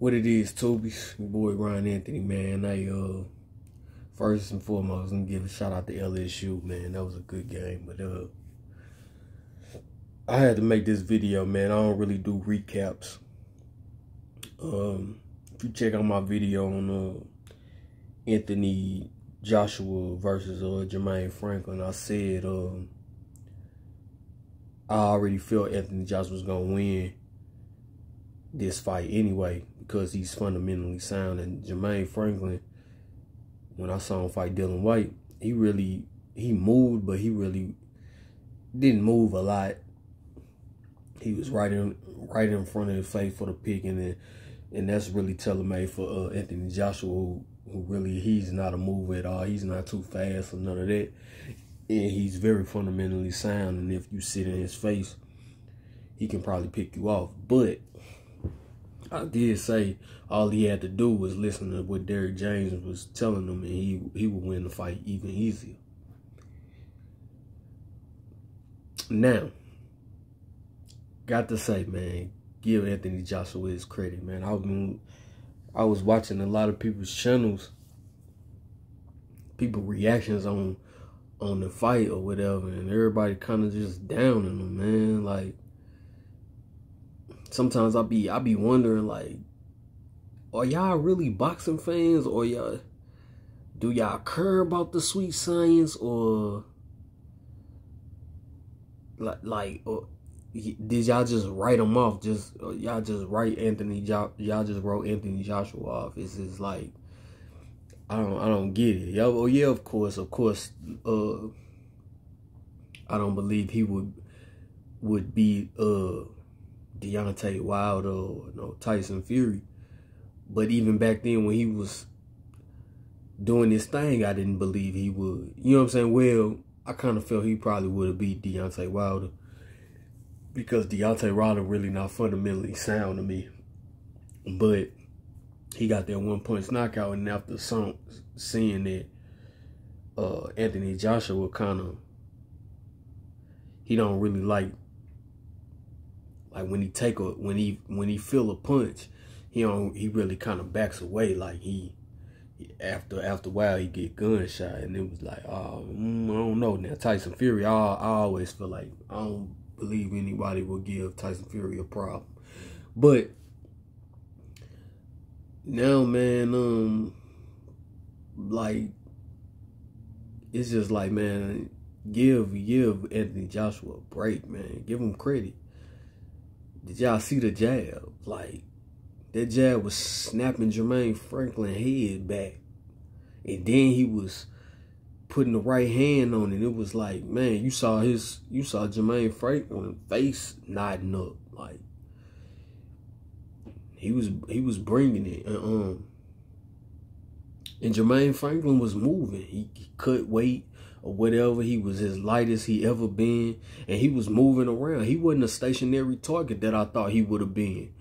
What it is, Tobies, your boy Ryan Anthony, man. First and foremost, I'm gonna give a shout out to LSU, man. That was a good game, but I had to make this video, man. I don't really do recaps. If you check out my video on Anthony Joshua versus Jermaine Franklin, I said I already felt Anthony Joshua was gonna win this fight anyway, because he's fundamentally sound. And Jermaine Franklin, when I saw him fight Dylan White, he moved, but he really didn't move a lot. He was right in front of his face for the pick, and that's really tailor-made for Anthony Joshua, who really, he's not a mover at all. He's not too fast or none of that, and he's very fundamentally sound. And if you sit in his face, he can probably pick you off. But I did say all he had to do was listen to what Derrick James was telling him, and he would win the fight even easier. Now, got to say, man, give Anthony Joshua his credit, man. I was watching a lot of people's channels, people reactions on the fight or whatever, and everybody kind of just downing him, man. Like, sometimes I be wondering, like, are y'all really boxing fans, or do y'all care about the sweet science, or or did y'all just write him off? Y'all just write y'all just wrote Anthony Joshua off? It's just like, I don't get it. Oh yeah, of course. I don't believe he would be Deontay Wilder or Tyson Fury. But even back then, when he was doing this thing, I didn't believe he would. You know what I'm saying? Well, I kind of felt he probably would have beat Deontay Wilder, because Deontay Wilder really not fundamentally sound to me. But he got that one-punch knockout, and after seeing that Anthony Joshua he don't really like when he feel a punch, he really kind of backs away. Like after a while he get gunshot, and it was like, oh, I don't know. Now Tyson Fury, I always feel like I don't believe anybody will give Tyson Fury a problem. But now, man, like, it's just like, man, give Anthony Joshua a break, man. Give him credit. Did y'all see the jab? Like, that jab was snapping Jermaine Franklin's head back, and then he was putting the right hand on it. It was like, man, you saw Jermaine Franklin's face nodding up, like he was bringing it, and Jermaine Franklin was moving. He cut weight or whatever. He was as light as he ever been, and he was moving around. He wasn't a stationary target that I thought he would have been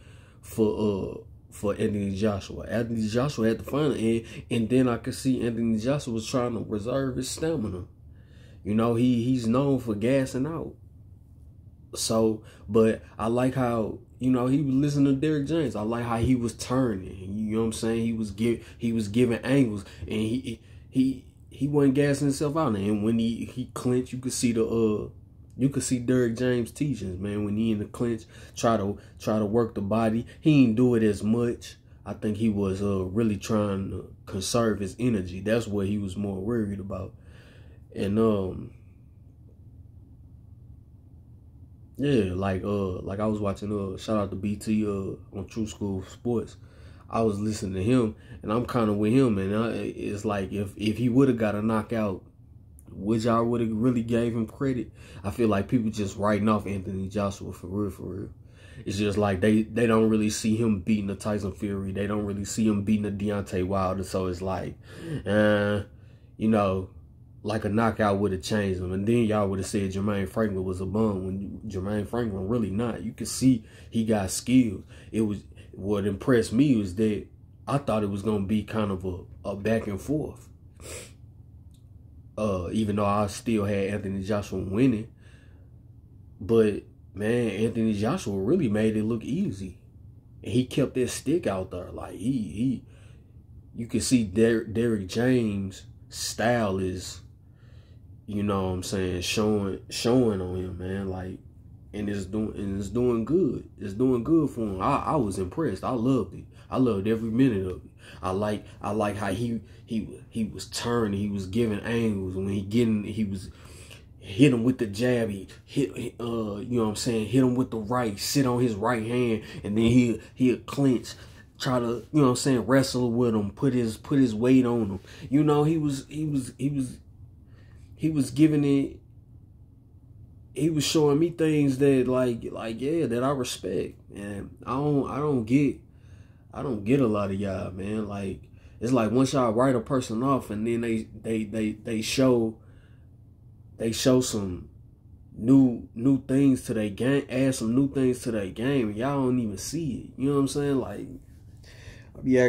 for Anthony Joshua. Anthony Joshua had to find it, and then I could see Anthony Joshua was trying to reserve his stamina. You know, he's known for gassing out. So, but I like how, he was listening to Derrick James. I like how he was turning. You know what I'm saying? He was giving angles, and he wasn't gassing himself out. And when he clinched, you could see Derrick James' teachings, man. When he in the clinch, try to work the body. He didn't do it as much. I think he was really trying to conserve his energy. That's what he was more worried about. And yeah, like I was watching shout out to BT on True School Sports. I was listening to him, and I'm kind of with him. And it's like, if he would have got a knockout, which I would have really gave him credit. I feel like people just writing off Anthony Joshua for real. It's just like they don't really see him beating a Tyson Fury. They don't really see him beating a Deontay Wilder. So it's like, like a knockout would have changed him. And then y'all would have said Jermaine Franklin was a bum, when Jermaine Franklin really not. You could see he got skills. What impressed me was that I thought it was going to be kind of a back and forth. Even though I still had Anthony Joshua winning. But, man, Anthony Joshua really made it look easy. And he kept that stick out there. Like, you can see Derrick James' style is, you know what I'm saying, showing on him, man. Like, and it's doing good. It's doing good for him. I was impressed. I loved it. I loved every minute of it. I like how he was turning. He was giving angles when he was hit him with the jab. He hit you know what I'm saying, hit him with the right, sit on his right hand, and then he'll clinch, try to, you know what I'm saying, wrestle with him, put his weight on him. You know, he was giving it. He was showing me things that like yeah, that I respect. And I don't get a lot of y'all, man. Like, it's like once y'all write a person off and then they show some new things to their game, add some new things to their game, and y'all don't even see it. You know what I'm saying? Like, yeah,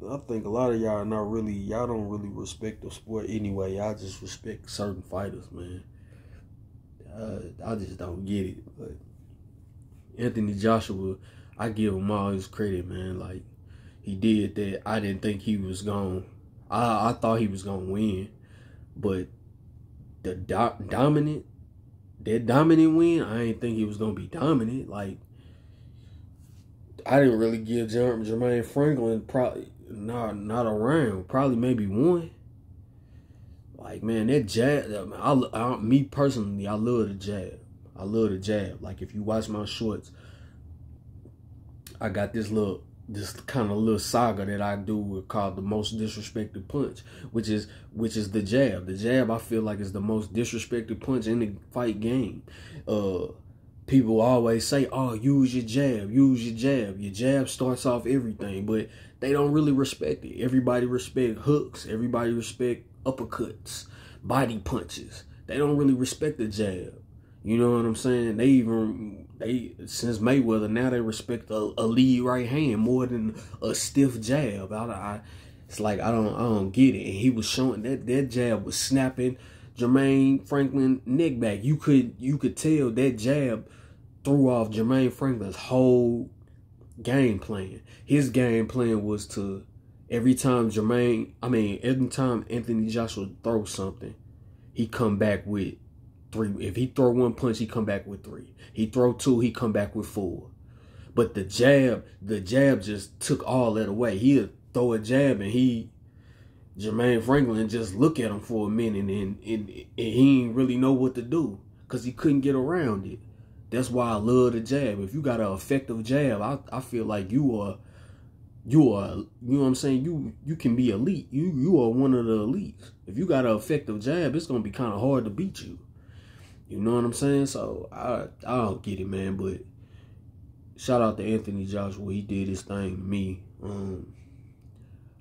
I think a lot of y'all y'all don't really respect the sport anyway. Y'all just respect certain fighters, man. I just don't get it. But Anthony Joshua, I give him all his credit, man. Like, he did that. I didn't think he was going. I thought he was gonna win, but the dominant win, I didn't think he was gonna be dominant. Like, I didn't really give Jermaine Franklin probably not a round, probably maybe one. Like, man, that jab, me personally, I love the jab. I love the jab. Like, if you watch my shorts, I got this kind of little saga that I do called the most disrespected punch, which is the jab. The jab, I feel like, is the most disrespected punch in the fight game. People always say, oh, use your jab, use your jab. Your jab starts off everything, but they don't really respect it. Everybody respect hooks. Everybody respect uppercuts, body punches. They don't really respect the jab. You know what I'm saying? They since Mayweather, now they respect a lead right hand more than a stiff jab. It's like I don't get it. And he was showing that jab was snapping Jermaine Franklin neck back. You could tell that jab threw off Jermaine Franklin's whole game plan. His game plan was to every time Anthony Joshua throws something, he come back with 3. If he throw one punch, he come back with 3. He throw 2, he come back with 4. But the jab just took all that away. He'd throw a jab and Jermaine Franklin just look at him for a minute and he ain't really know what to do because he couldn't get around it. That's why I love the jab. If you got an effective jab, I feel like you are, you know what I'm saying? You can be elite. You are one of the elites. If you got an effective jab, it's gonna be kind of hard to beat you. You know what I'm saying? So I don't get it, man. But shout out to Anthony Joshua. He did his thing to me.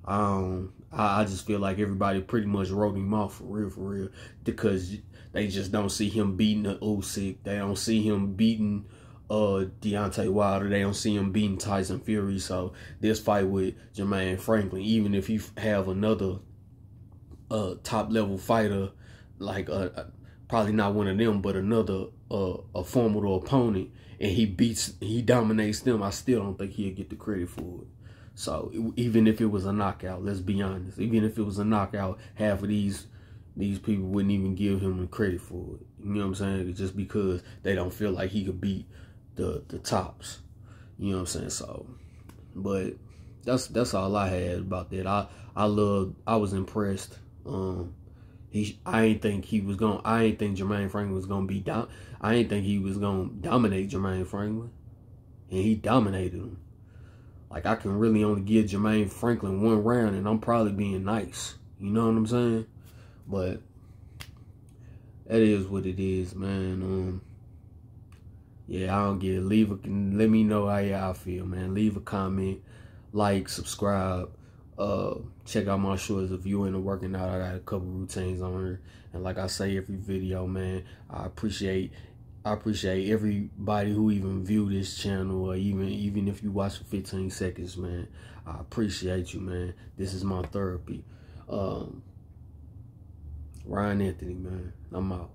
I just feel like everybody pretty much wrote him off for real, because they just don't see him beating the Usyk. They don't see him beating Deontay Wilder. They don't see him beating Tyson Fury. So this fight with Jermaine Franklin, even if you have another top level fighter, like probably not one of them, but another a formidable opponent, and he dominates them, I still don't think he'll get the credit for it. So even if it was a knockout, let's be honest, even if it was a knockout, half of these people wouldn't even give him the credit for it. You know what I'm saying? Just because they don't feel like he could beat the tops. You know what I'm saying? So, but that's all I had about that. I was impressed. I ain't think Jermaine Franklin was gonna be I ain't think he was gonna dominate Jermaine Franklin, and he dominated him. Like, I can really only give Jermaine Franklin one round, and I'm probably being nice. You know what I'm saying? But that is what it is, man. Yeah, I don't get it. Let me know how y'all feel, man. Leave a comment, like, subscribe. Check out my shorts if you into working out. I got a couple routines on here, and like I say every video, man, I appreciate everybody who even view this channel, or even if you watch for 15 seconds, man. I appreciate you, man. This is my therapy. Ryan Anthony, man. I'm out.